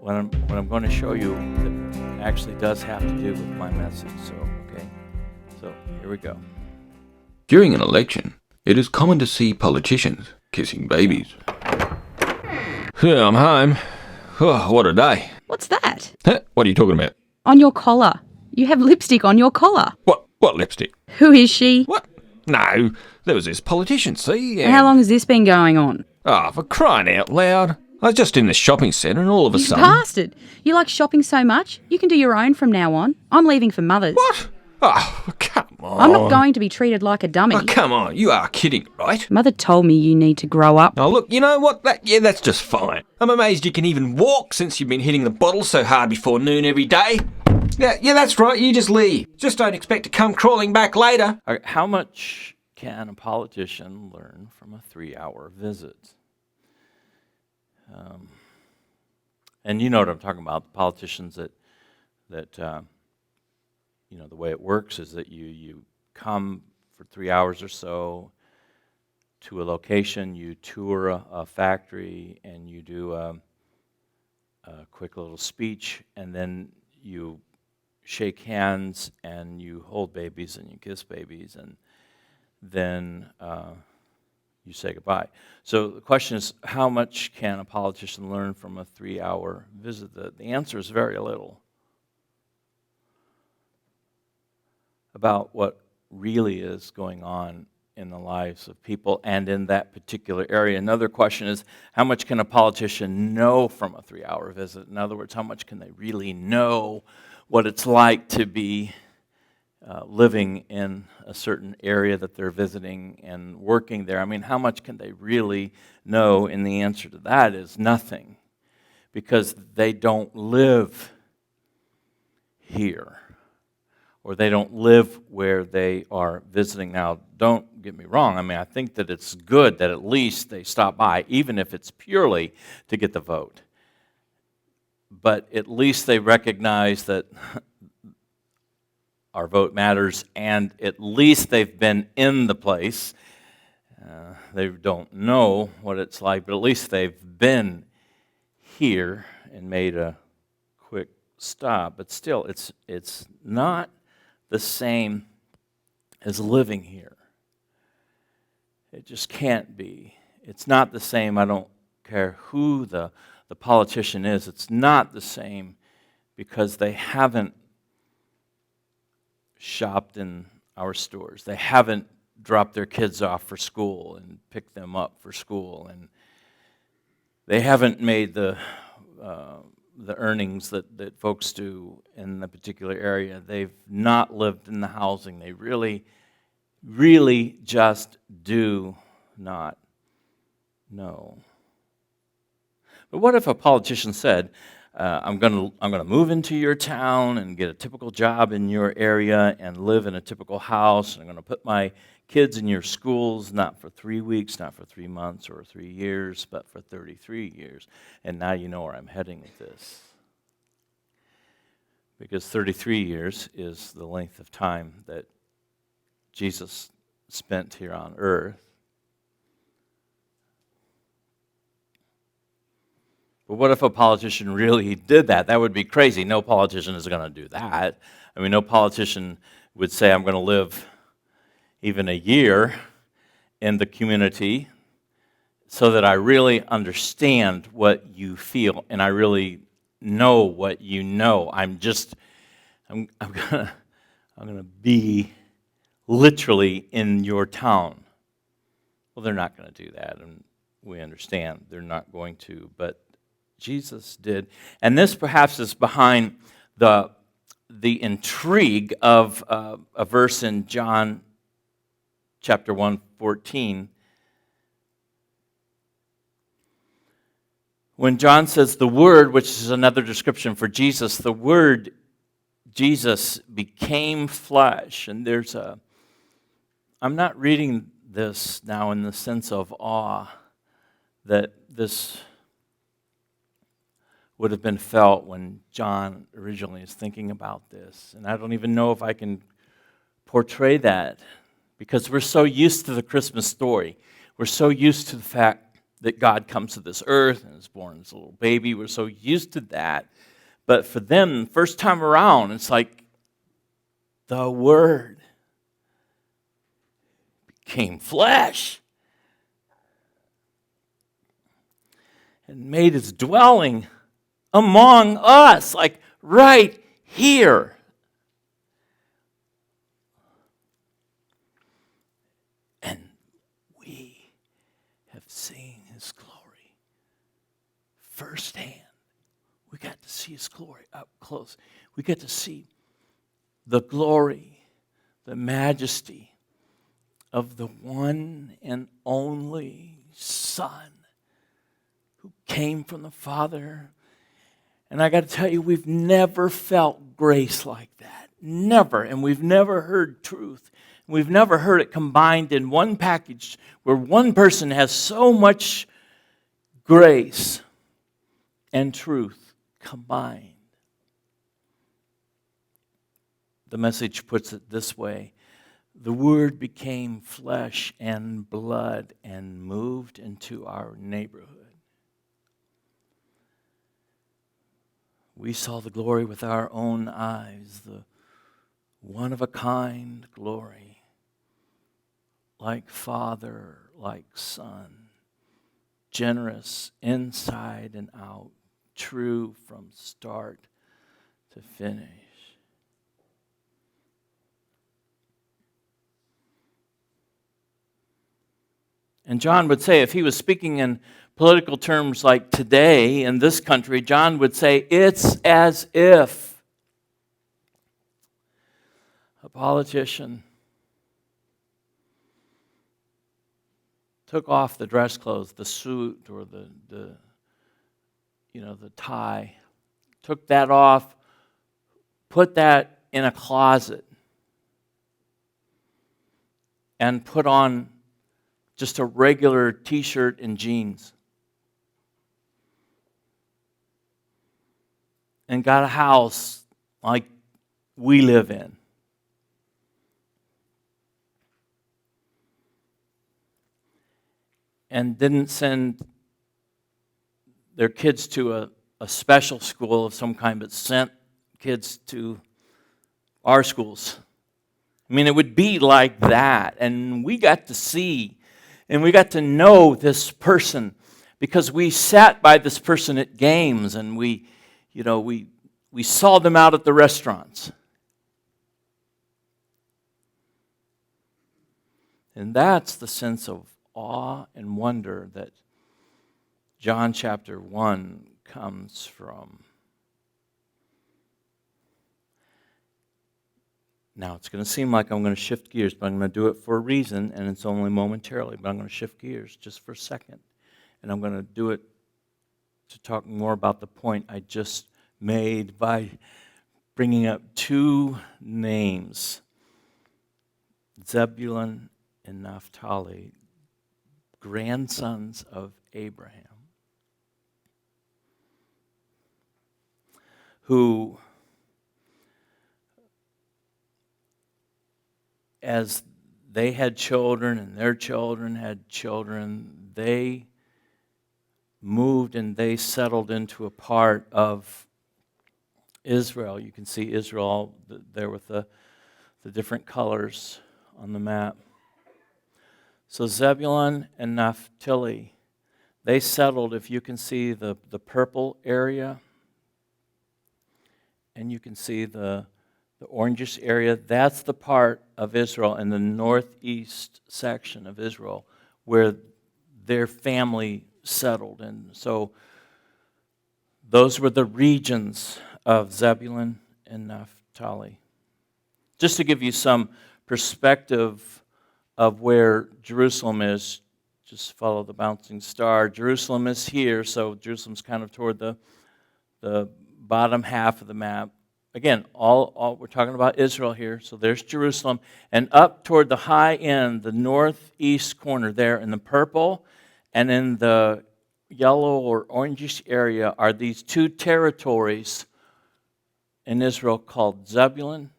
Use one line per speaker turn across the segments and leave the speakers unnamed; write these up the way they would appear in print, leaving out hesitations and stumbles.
what I'm going to show you that actually does have to do with my message. So here we go.
During an election, it is common to see politicians kissing babies. Yeah, I'm home. Oh, what a day.
What's that?
Huh? What are you talking about?
On your collar. You have lipstick on your collar.
What lipstick?
Who is she?
What? No, there was this politician, see?
And how long has this been going on?
Oh, for crying out loud. I was just in the shopping centre and all of a
You
sudden...
bastard. You like shopping so much? You can do your own from now on. I'm leaving for Mother's.
What? Oh, come on.
I'm not going to be treated like a dummy.
Oh, come on. You are kidding, right?
Mother told me you need to grow up.
Oh, look, you know what? That's just fine. I'm amazed you can even walk since you've been hitting the bottle so hard before noon every day. Yeah, that's right. You just leave. Just don't expect to come crawling back later.
All right, how much can a politician learn from a 3-hour visit? And you know what I'm talking about. The politicians that the way it works is that you come for 3 hours or so to a location, you tour a factory, and you do a quick little speech, and then you shake hands, and you hold babies, and you kiss babies, and then you say goodbye. So the question is, how much can a politician learn from a 3-hour visit? The answer is very little about what really is going on in the lives of people and in that particular area. Another question is, how much can a politician know from a 3-hour visit? In other words, how much can they really know what it's like to be living in a certain area that they're visiting and working there? I mean, how much can they really know? And the answer to that is nothing, because they don't live here, or they don't live where they are visiting. Now, don't get me wrong. I mean, I think that it's good that at least they stop by, even if it's purely to get the vote. But at least they recognize that our vote matters, and at least they've been in the place. They don't know what it's like, but at least they've been here and made a quick stop. But still, it's not the same as living here. It just can't be. It's not the same. I don't care who the politician is. It's not the same because they haven't shopped in our stores. They haven't dropped their kids off for school and picked them up for school, and they haven't made the earnings that folks do in the particular area. They've not lived in the housing. They really, really just do not know. But what if a politician said, I'm going to move into your town and get a typical job in your area and live in a typical house, and I'm going to put my kids in your schools, not for 3 weeks, not for 3 months or 3 years, but for 33 years. And now you know where I'm heading with this. Because 33 years is the length of time that Jesus spent here on earth. But what if a politician really did that? That would be crazy. No politician is going to do that. I mean, no politician would say, I'm going to live even a year in the community so that I really understand what you feel and I really know what you know. I'm gonna be literally in your town. Well, they're not going to do that, and we understand they're not going to, but Jesus did. And this perhaps is behind the intrigue of a verse in John chapter 1:14. When John says the Word, which is another description for Jesus, the Word, Jesus, became flesh. And I'm not reading this now in the sense of awe that this would have been felt when John originally is thinking about this. And I don't even know if I can portray that, because we're so used to the Christmas story. We're so used to the fact that God comes to this earth and is born as a little baby. We're so used to that. But for them, first time around, it's like the Word became flesh and made his dwelling among us, like right here. And we have seen his glory firsthand. We got to see his glory up close. We get to see the glory, the majesty of the one and only Son who came from the Father. And I got to tell you, we've never felt grace like that. Never. And we've never heard truth. We've never heard it combined in one package where one person has so much grace and truth combined. The Message puts it this way: the Word became flesh and blood and moved into our neighborhood. We saw the glory with our own eyes, the one-of-a-kind glory, like Father, like Son, generous inside and out, true from start to finish. And John would say, if he was speaking in political terms like today in this country, John would say, it's as if a politician took off the dress clothes, the suit or the tie, took that off, put that in a closet, and put on just a regular t-shirt and jeans, and got a house like we live in. And didn't send their kids to a special school of some kind, but sent kids to our schools. I mean, it would be like that. And we got to see and we got to know this person because we sat by this person at games and we saw them out at the restaurants. And that's the sense of awe and wonder that John chapter 1 comes from. Now, it's going to seem like I'm going to shift gears, but I'm going to do it for a reason, and it's only momentarily, but I'm going to shift gears just for a second. And I'm going to do it to talk more about the point I just made by bringing up two names, Zebulun and Naphtali, grandsons of Abraham, who, as they had children and their children had children, they moved and they settled into a part of Israel. You can see Israel there with the different colors on the map. So Zebulun and Naphtali, they settled, if you can see the purple area, and you can see the orangish area, that's the part of Israel in the northeast section of Israel where their family settled. And so those were the regions of Zebulun and Naphtali. Just to give you some perspective of where Jerusalem is, just follow the bouncing star. Jerusalem is here, so Jerusalem's kind of toward the bottom half of the map. Again, all we're talking about Israel here, so there's Jerusalem. And up toward the high end, the northeast corner there in the purple, and in the yellow or orangish area are these two territories in Israel called Zebulun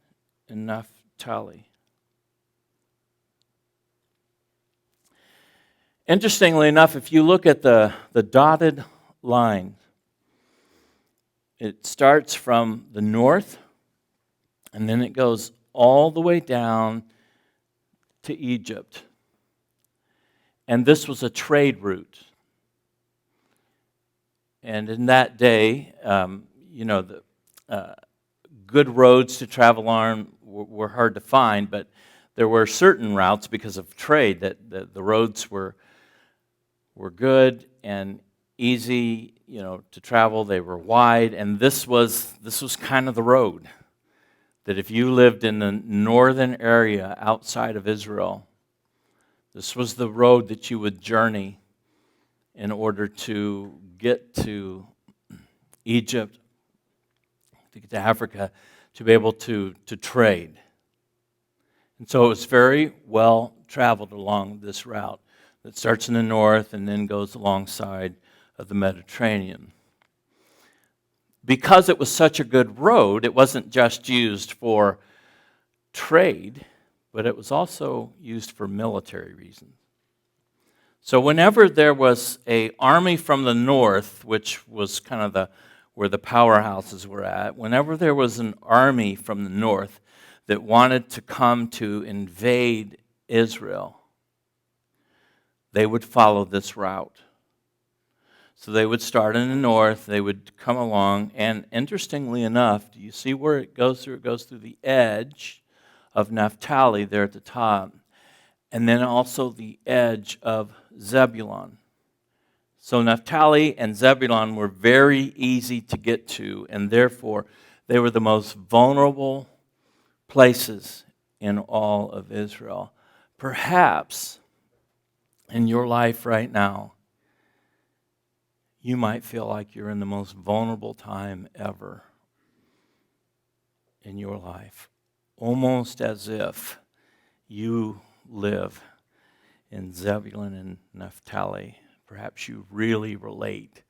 and Naphtali. Interestingly enough, if you look at the dotted line, it starts from the north, and then it goes all the way down to Egypt. And this was a trade route. And in that day, the good roads to travel on were hard to find, but there were certain routes because of trade that the roads were good and easy, to travel. They were wide, and this was kind of the road that if you lived in the northern area outside of Israel, this was the road that you would journey in order to get to Egypt, to get to Africa, to be able to trade. And so it was very well traveled along this route that starts in the north and then goes alongside of the Mediterranean. Because it was such a good road, it wasn't just used for trade, but it was also used for military reasons. So whenever there was an army from the north, which was kind of where the powerhouses were at, whenever there was an army from the north that wanted to come to invade Israel, they would follow this route. So they would start in the north, they would come along, and interestingly enough, do you see where it goes through? It goes through the edge of Naphtali there at the top, and then also the edge of Zebulun. So Naphtali and Zebulun were very easy to get to, and therefore they were the most vulnerable places in all of Israel. Perhaps in your life right now, you might feel like you're in the most vulnerable time ever in your life, almost as if you live in Zebulun and Naphtali. Perhaps you really relate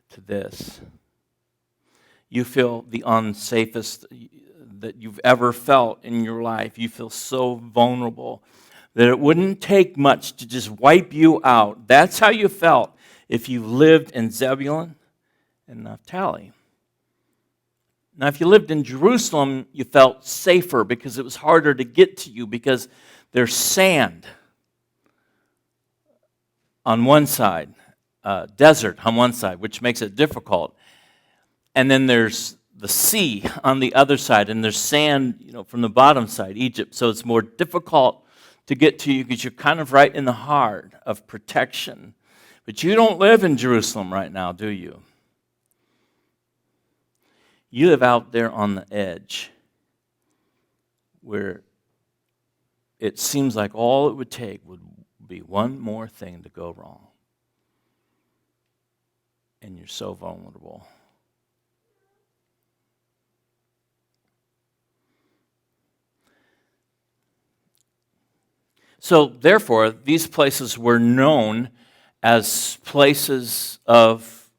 to this. You feel the unsafest that you've ever felt in your life. You feel so vulnerable that it wouldn't take much to just wipe you out. That's how you felt if you lived in Zebulun and Naphtali. Now, if you lived in Jerusalem, you felt safer because it was harder to get to you because there's sand on one side, desert on one side, which makes it difficult. And then there's the sea on the other side, and there's sand, from the bottom side, Egypt. So it's more difficult to get to you because you're kind of right in the heart of protection. But you don't live in Jerusalem right now, do you? You live out there on the edge where it seems like all it would take would be one more thing to go wrong. And you're so vulnerable. So, therefore, these places were known as places of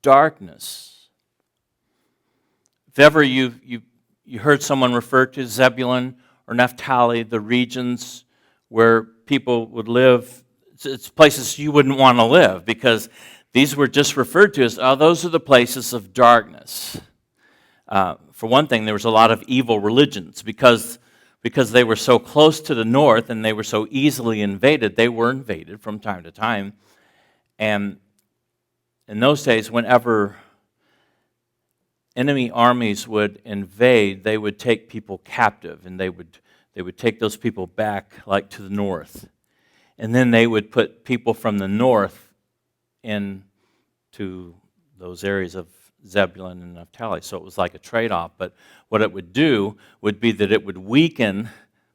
darkness. If ever you heard someone refer to Zebulun or Naphtali, the regions where people would live, it's places you wouldn't want to live because these were just referred to as, those are the places of darkness. For one thing, there was a lot of evil religions because they were so close to the north and they were so easily invaded. They were invaded from time to time. And in those days, whenever enemy armies would invade, they would take people captive, and they would take those people back like to the north. And then they would put people from the north into those areas of Zebulun and Naphtali. So it was like a trade-off. But what it would do would be that it would weaken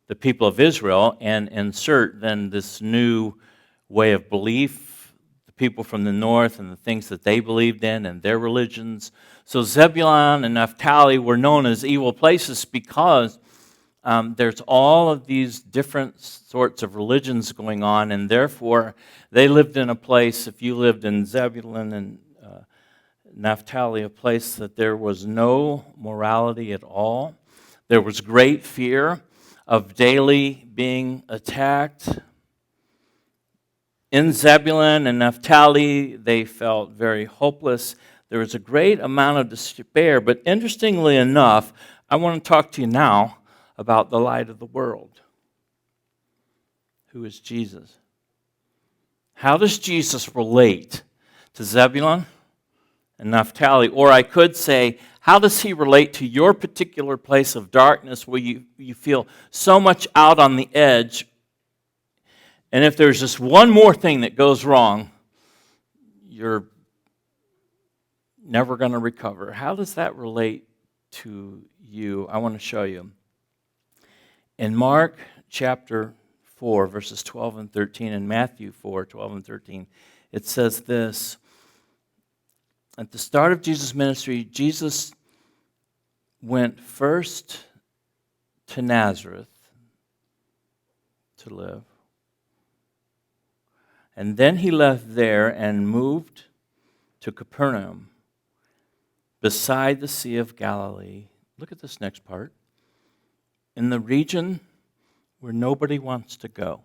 the people of Israel and insert then this new way of belief, the people from the north and the things that they believed in and their religions. So Zebulun and Naphtali were known as evil places because there's all of these different sorts of religions going on, and therefore they lived in a place, if you lived in Zebulun and Naphtali, a place that there was no morality at all. There was great fear of daily being attacked. In Zebulun and Naphtali, they felt very hopeless. There was a great amount of despair, but interestingly enough, I want to talk to you now about the light of the world, who is Jesus. How does Jesus relate to Zebulun and Naphtali? Or I could say, how does he relate to your particular place of darkness where you feel so much out on the edge? And if there's just one more thing that goes wrong, you're never going to recover. How does that relate to you? I want to show you. In Mark chapter 4, verses 12 and 13, and Matthew 4, 12 and 13, it says this. At the start of Jesus' ministry, Jesus went first to Nazareth to live. And then he left there and moved to Capernaum, beside the Sea of Galilee. Look at this next part. In the region where nobody wants to go.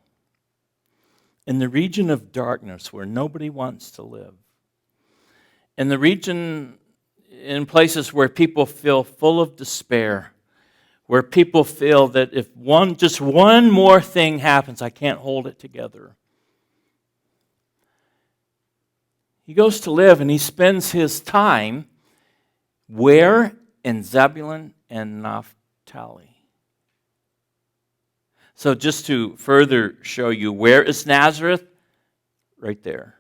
In the region of darkness where nobody wants to live. In the region, in places where people feel full of despair. Where people feel that if just one more thing happens, I can't hold it together. He goes to live and he spends his time where? In Zebulun and Naphtali. So just to further show you, where is Nazareth? Right there.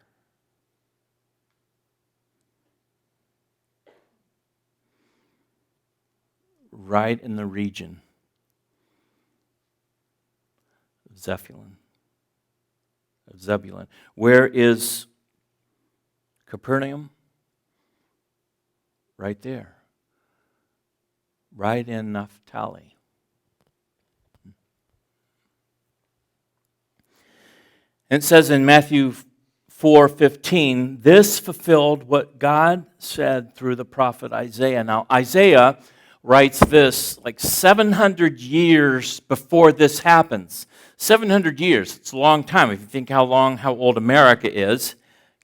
Right in the region of Zebulun. Where is Capernaum? Right there. Right in Naphtali. It says in Matthew 4:15, this fulfilled what God said through the prophet Isaiah. Now, Isaiah writes this like 700 years before this happens. 700 years, it's a long time. If you think how old America is,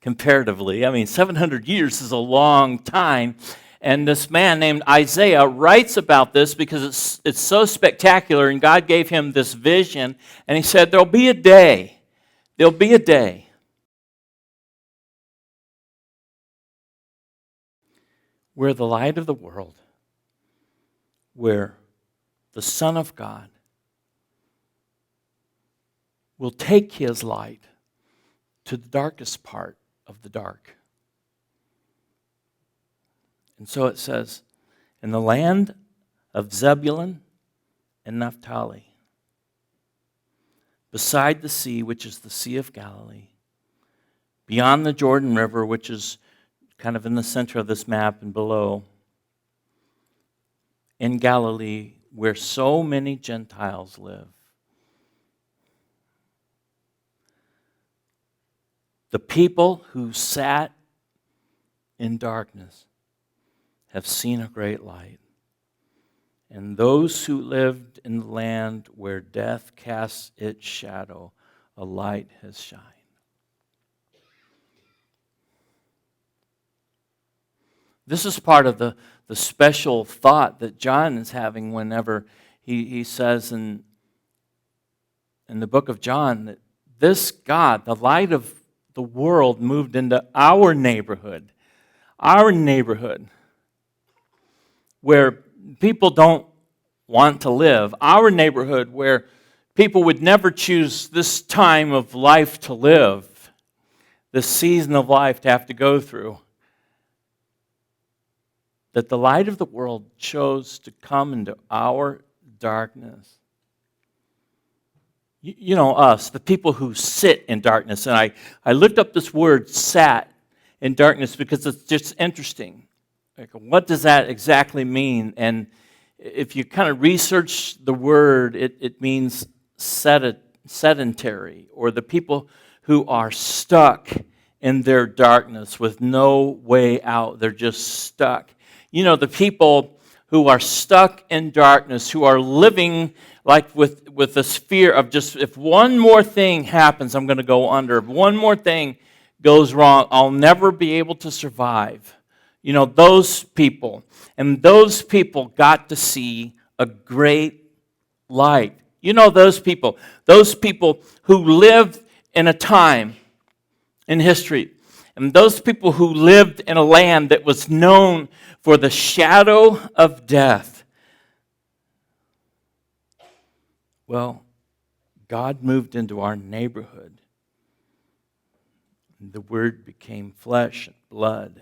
comparatively. I mean, 700 years is a long time. And this man named Isaiah writes about this because it's so spectacular, and God gave him this vision, and he said, there'll be a day where the light of the world, where the Son of God will take his light to the darkest part of the dark. And so it says, in the land of Zebulun and Naphtali, beside the sea, which is the Sea of Galilee, beyond the Jordan River, which is kind of in the center of this map and below, in Galilee, where so many Gentiles live. The people who sat in darkness have seen a great light. And those who lived in the land where death casts its shadow, a light has shined. This is part of the special thought that John is having whenever he says in the book of John that this God, the light of the world, moved into our neighborhood where people don't want to live, our neighborhood where people would never choose this time of life to live, this season of life to have to go through, that the light of the world chose to come into our darkness. You know us, the people who sit in darkness. And I looked up this word, sat in darkness, because it's just interesting. Like, what does that exactly mean? And if you kind of research the word, it means sedentary, or the people who are stuck in their darkness with no way out. They're just stuck. You know, the people who are stuck in darkness, who are living like with this fear of just, if one more thing happens, I'm going to go under. If one more thing goes wrong, I'll never be able to survive. You know, those people. And those people got to see a great light. You know those people who lived in a time in history, and those people who lived in a land that was known for the shadow of death. Well, God moved into our neighborhood. The Word became flesh and blood.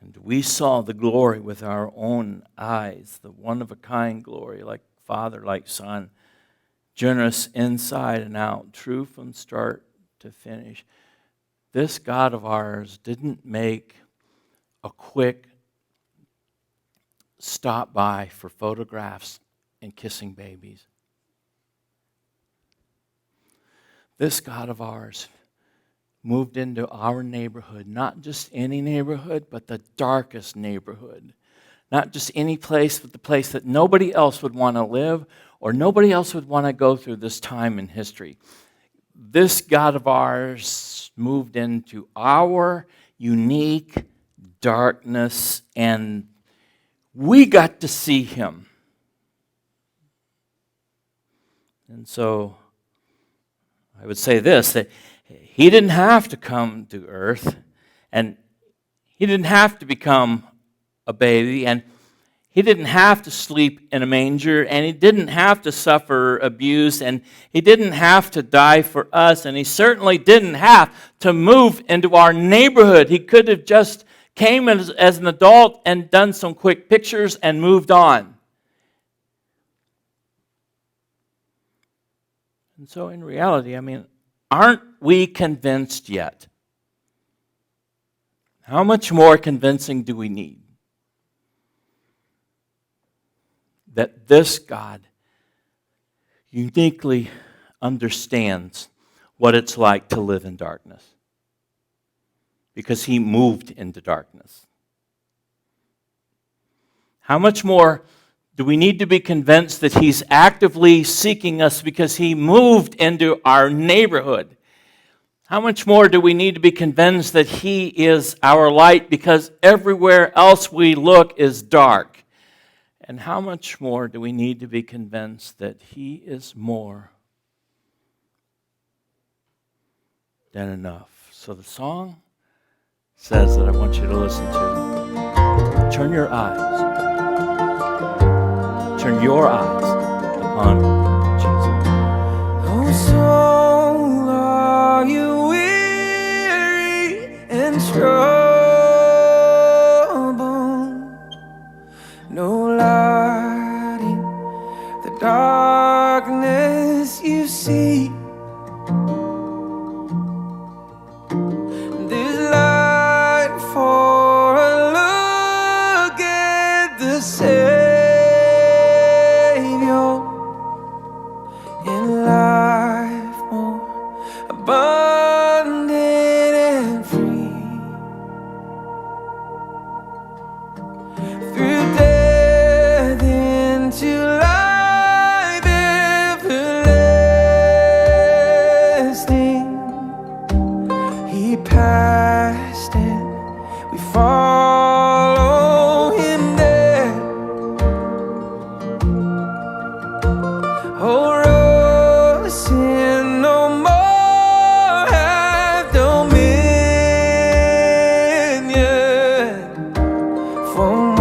And we saw the glory with our own eyes, the one-of-a-kind glory, like Father, like Son, generous inside and out, true from start to finish. This God of ours didn't make a quick stop by for photographs and kissing babies. This God of ours moved into our neighborhood, not just any neighborhood, but the darkest neighborhood. Not just any place, but the place that nobody else would want to live or nobody else would want to go through this time in history. This God of ours moved into our unique darkness, and we got to see him. And so I would say this, that he didn't have to come to earth, and he didn't have to become a baby, and he didn't have to sleep in a manger, and he didn't have to suffer abuse, and he didn't have to die for us, and he certainly didn't have to move into our neighborhood. He could have just came as an adult and done some quick pictures and moved on. And so in reality, aren't we convinced yet? How much more convincing do we need? That this God uniquely understands what it's like to live in darkness. Because he moved into darkness. How much more do we need to be convinced that he's actively seeking us because he moved into our neighborhood? How much more do we need to be convinced that he is our light because everywhere else we look is dark? And how much more do we need to be convinced that he is more than enough? So the song says that I want you to listen to. Turn your eyes upon Jesus.
Oh, soul, are you weary and troubled? No light in the darkness you see. There's light for a look at the Savior. In life more abundant and free, through death into life everlasting, he passed and we follow him there. Oh, sin no more have dominion, for